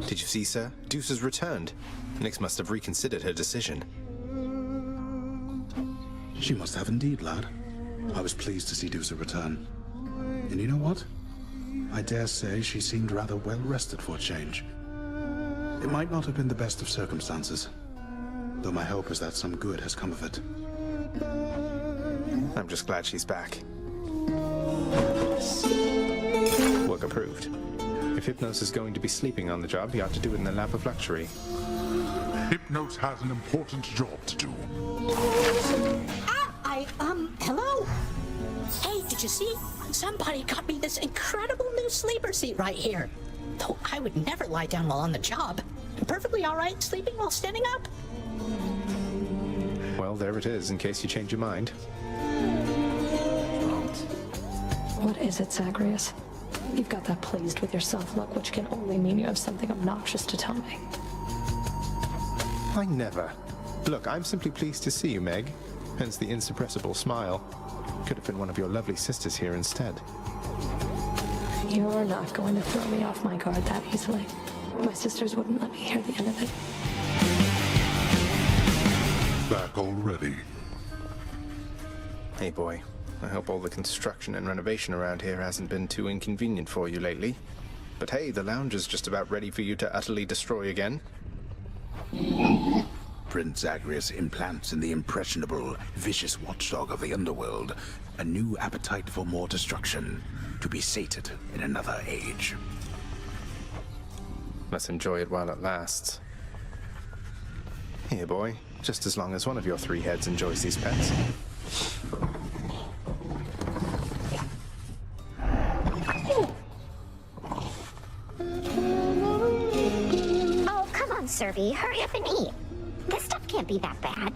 Did you see, sir? Dusa's returned. Nyx must have reconsidered her decision. She must have indeed, lad. I was pleased to see Dusa return. And you know what? I dare say she seemed rather well rested for a change. It might not have been the best of circumstances, though my hope is that some good has come of it. I'm just glad she's back. Work approved. If Hypnos is going to be sleeping on the job, he ought to do it in the lap of luxury. Hypnos has an important job to do. Hello? Hey, did you see? Somebody got me this incredible new sleeper seat right here. Though I would never lie down while on the job. I'm perfectly alright sleeping while standing up. Well, there it is, in case you change your mind. What is it, Zagreus? You've got that pleased with yourself look, which can only mean you have something obnoxious to tell me. I never. Look, I'm simply pleased to see you, Meg. Hence the insuppressible smile. Could have been one of your lovely sisters here instead. You're not going to throw me off my guard that easily. My sisters wouldn't let me hear the end of it. Back already. Hey, boy. I hope all the construction and renovation around here hasn't been too inconvenient for you lately. But hey, the lounge is just about ready for you to utterly destroy again. Prince Zagreus implants in the impressionable, vicious watchdog of the underworld a new appetite for more destruction, to be sated in another age. Let's enjoy it while it lasts. Here, boy. Just as long as one of your three heads enjoys these pets. Oh, come on, Serby. Hurry up and eat. This stuff can't be that bad.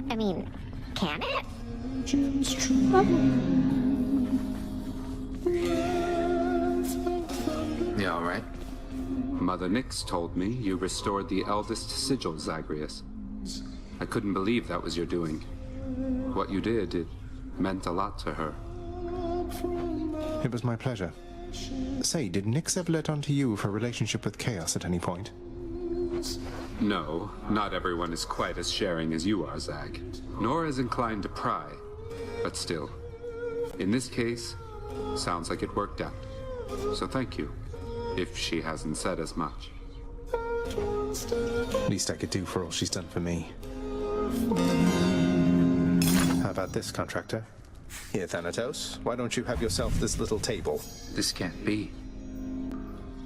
I mean, can it? You all right? Mother Nyx told me you restored the eldest sigil, Zagreus. I couldn't believe that was your doing. What you did, it meant a lot to her. It was my pleasure. Say, did Nyx ever let on to you of her relationship with Chaos at any point? No, not everyone is quite as sharing as you are, Zag, nor as inclined to pry. But still, in this case, sounds like it worked out. So thank you, if she hasn't said as much. Least I could do for all she's done for me. How about this, contractor? Here, Thanatos, why don't you have yourself this little table? This can't be.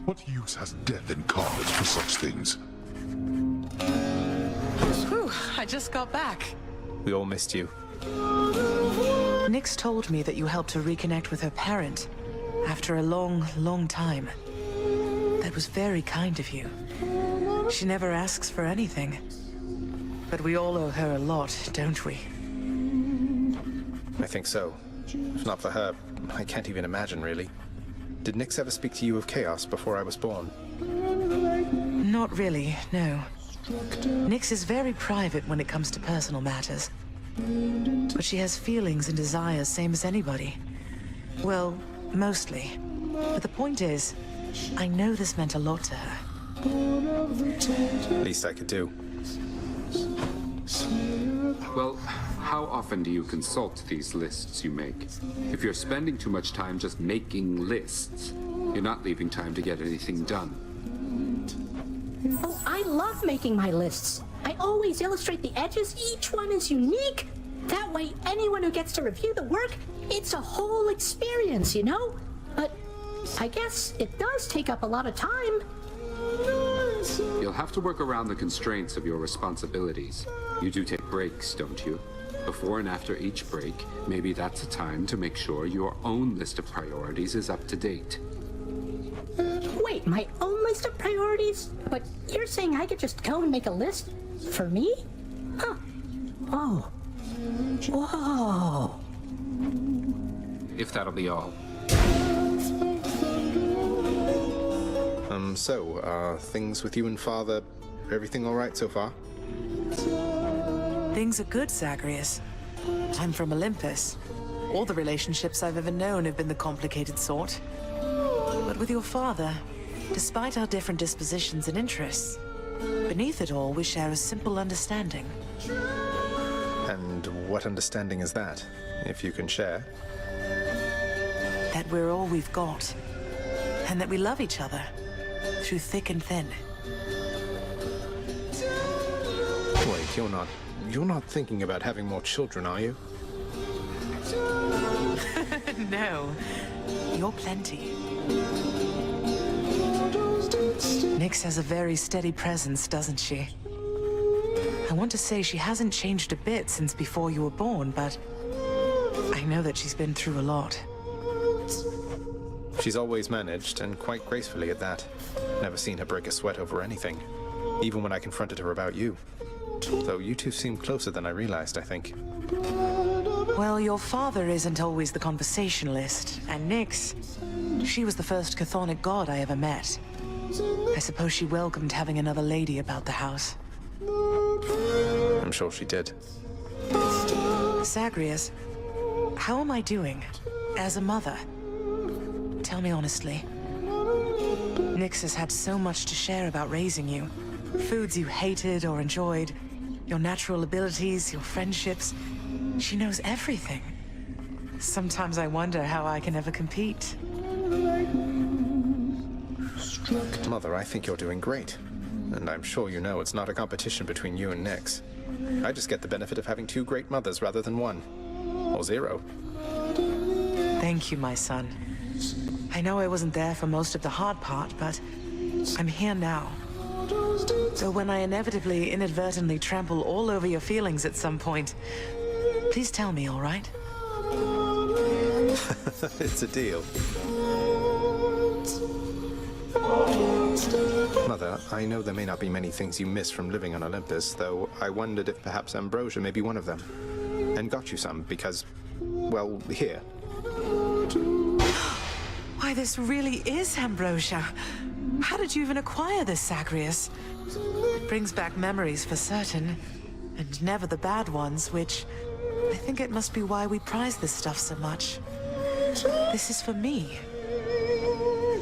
What use has death incarnate for such things? Whew, I just got back. We all missed you. Nyx told me that you helped her reconnect with her parent after a long, long time. That was very kind of you. She never asks for anything. But we all owe her a lot, don't we? I think so. If not for her, I can't even imagine, really. Did Nyx ever speak to you of Chaos before I was born? Not really, no. Nyx is very private when it comes to personal matters. But she has feelings and desires, same as anybody. Well, mostly. But the point is, I know this meant a lot to her. Least I could do. Well, how often do you consult these lists you make? If you're spending too much time just making lists, you're not leaving time to get anything done. Oh, I love making my lists. I always illustrate the edges. Each one is unique. That way, anyone who gets to review the work, it's a whole experience, you know? But I guess it does take up a lot of time. You'll have to work around the constraints of your responsibilities. You do take breaks, don't you? Before and after each break, maybe that's a time to make sure your own list of priorities is up to date. Wait, my own list of priorities? But you're saying I could just go and make a list for me? Huh. Oh. Whoa. If that'll be all. Things with you and Father, everything all right so far? Things are good, Zagreus. I'm from Olympus. All the relationships I've ever known have been the complicated sort. But with your father, Despite our different dispositions and interests, beneath it all, we share a simple understanding. And what understanding is that, if you can share? That we're all we've got, and that we love each other, through thick and thin. Wait, you're not thinking about having more children, are you? No, you're plenty. Nyx has a very steady presence, doesn't she? I want to say she hasn't changed a bit since before you were born, but I know that she's been through a lot. She's always managed, and quite gracefully at that. Never seen her break a sweat over anything, even when I confronted her about you. Though you two seem closer than I realized, I think. Well, your father isn't always the conversationalist, and Nyx, she was the first chthonic god I ever met. I suppose she welcomed having another lady about the house. I'm sure she did. Zagreus, how am I doing as a mother? Tell me honestly. Nyx has had so much to share about raising you. Foods you hated or enjoyed, your natural abilities, your friendships. She knows everything. Sometimes I wonder how I can ever compete. Mother, I think you're doing great. And I'm sure you know it's not a competition between you and Nyx. I just get the benefit of having two great mothers rather than one. Or zero. Thank you, my son. I know I wasn't there for most of the hard part, but I'm here now. So when I inevitably, inadvertently trample all over your feelings at some point, please tell me, all right? It's a deal. Mother, I know there may not be many things you miss from living on Olympus, though I wondered if perhaps Ambrosia may be one of them. And got you some, because, well, here. Why, this really is Ambrosia. How did you even acquire this, Zagreus? It brings back memories for certain, and never the bad ones, which I think it must be why we prize this stuff so much. This is for me.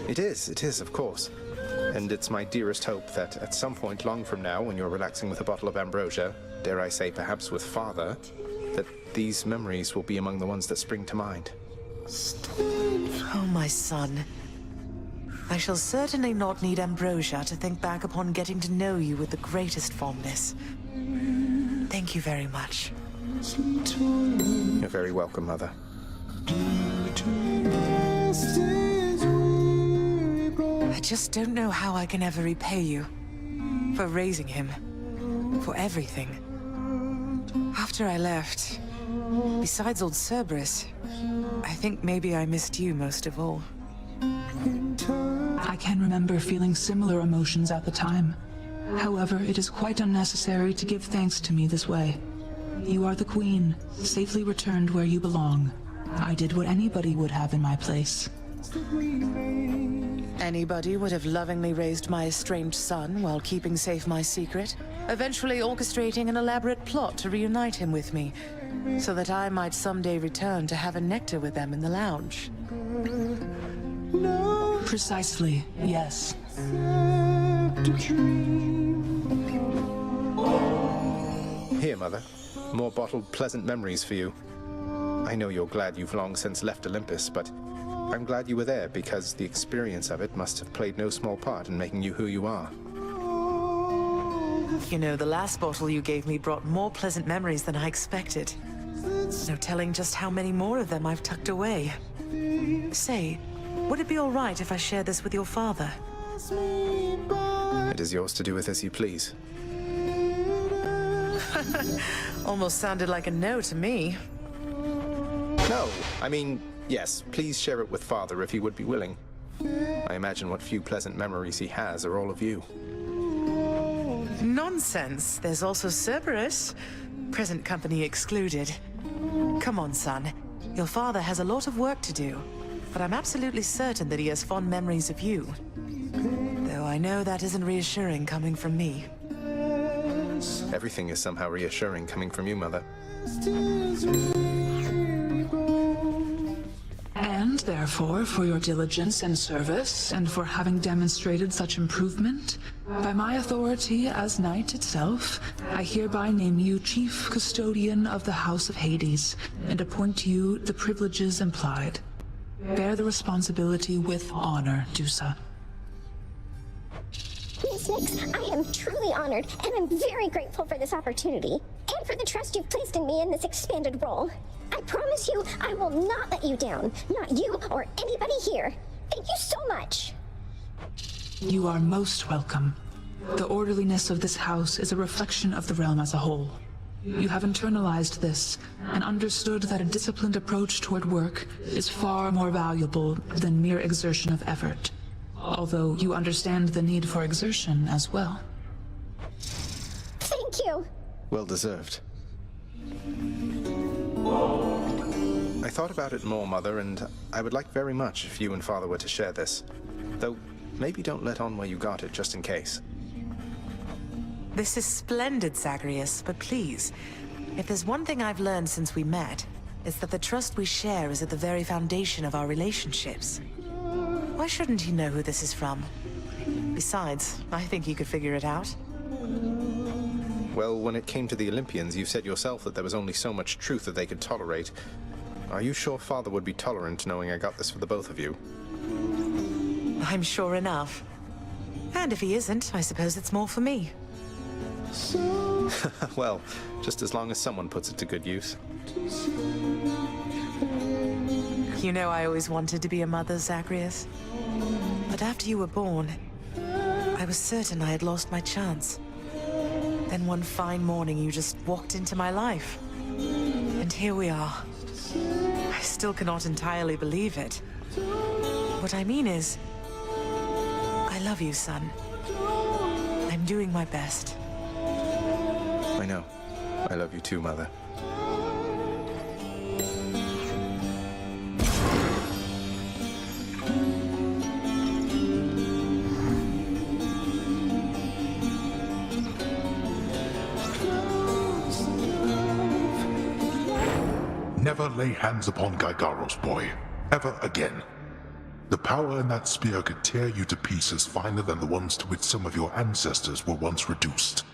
It is, of course. And it's my dearest hope that at some point long from now, when you're relaxing with a bottle of Ambrosia, dare I say perhaps with Father, that these memories will be among the ones that spring to mind. Oh, my son. I shall certainly not need Ambrosia to think back upon getting to know you with the greatest fondness. Thank you very much. You're very welcome, Mother. I just don't know how I can ever repay you. For raising him. For everything. After I left, besides old Cerberus, I think maybe I missed you most of all. I can remember feeling similar emotions at the time. However, it is quite unnecessary to give thanks to me this way. You are the queen, safely returned where you belong. I did what anybody would have in my place. Anybody would have lovingly raised my estranged son while keeping safe my secret, eventually orchestrating an elaborate plot to reunite him with me, so that I might someday return to have a nectar with them in the lounge. Precisely, yes. Here, Mother. More bottled pleasant memories for you. I know you're glad you've long since left Olympus, but I'm glad you were there because the experience of it must have played no small part in making you who you are. You know, the last bottle you gave me brought more pleasant memories than I expected. No telling just how many more of them I've tucked away. Say, would it be all right if I share this with your father? It is yours to do with as you please. Almost sounded like a no to me. No, I mean, yes, please share it with Father if he would be willing. I imagine what few pleasant memories he has are all of you. Nonsense. There's also Cerberus. Present company excluded. Come on, son. Your father has a lot of work to do, but I'm absolutely certain that he has fond memories of you. Though I know that isn't reassuring coming from me. Everything is somehow reassuring coming from you, Mother. And therefore, for your diligence and service, and for having demonstrated such improvement, by my authority as Knight itself, I hereby name you Chief Custodian of the House of Hades, and appoint you the privileges implied. Bear the responsibility with honor, Dusa. Miss Nyx, I am truly honored, and I'm very grateful for this opportunity, and for the trust you've placed in me in this expanded role. I promise you, I will not let you down. Not you or anybody here. Thank you so much. You are most welcome. The orderliness of this house is a reflection of the realm as a whole. You have internalized this, and understood that a disciplined approach toward work is far more valuable than mere exertion of effort. Although you understand the need for exertion as well. Thank you. Well deserved. I thought about it more, Mother, and I would like very much if you and Father were to share this. Though, maybe don't let on where you got it, just in case. This is splendid, Zagreus, but please, if there's one thing I've learned since we met, it's that the trust we share is at the very foundation of our relationships. Why shouldn't he know who this is from? Besides, I think he could figure it out. Well, when it came to the Olympians, you said yourself that there was only so much truth that they could tolerate. Are you sure Father would be tolerant knowing I got this for the both of you? I'm sure enough. And if he isn't, I suppose it's more for me. Well, just as long as someone puts it to good use. You know I always wanted to be a mother, Zagreus. But after you were born, I was certain I had lost my chance. Then one fine morning you just walked into my life. And here we are. I still cannot entirely believe it. What I mean is, I love you, son. I'm doing my best. I know. I love you too, Mother. Never lay hands upon Gygaros, boy. Ever again. The power in that spear could tear you to pieces finer than the ones to which some of your ancestors were once reduced.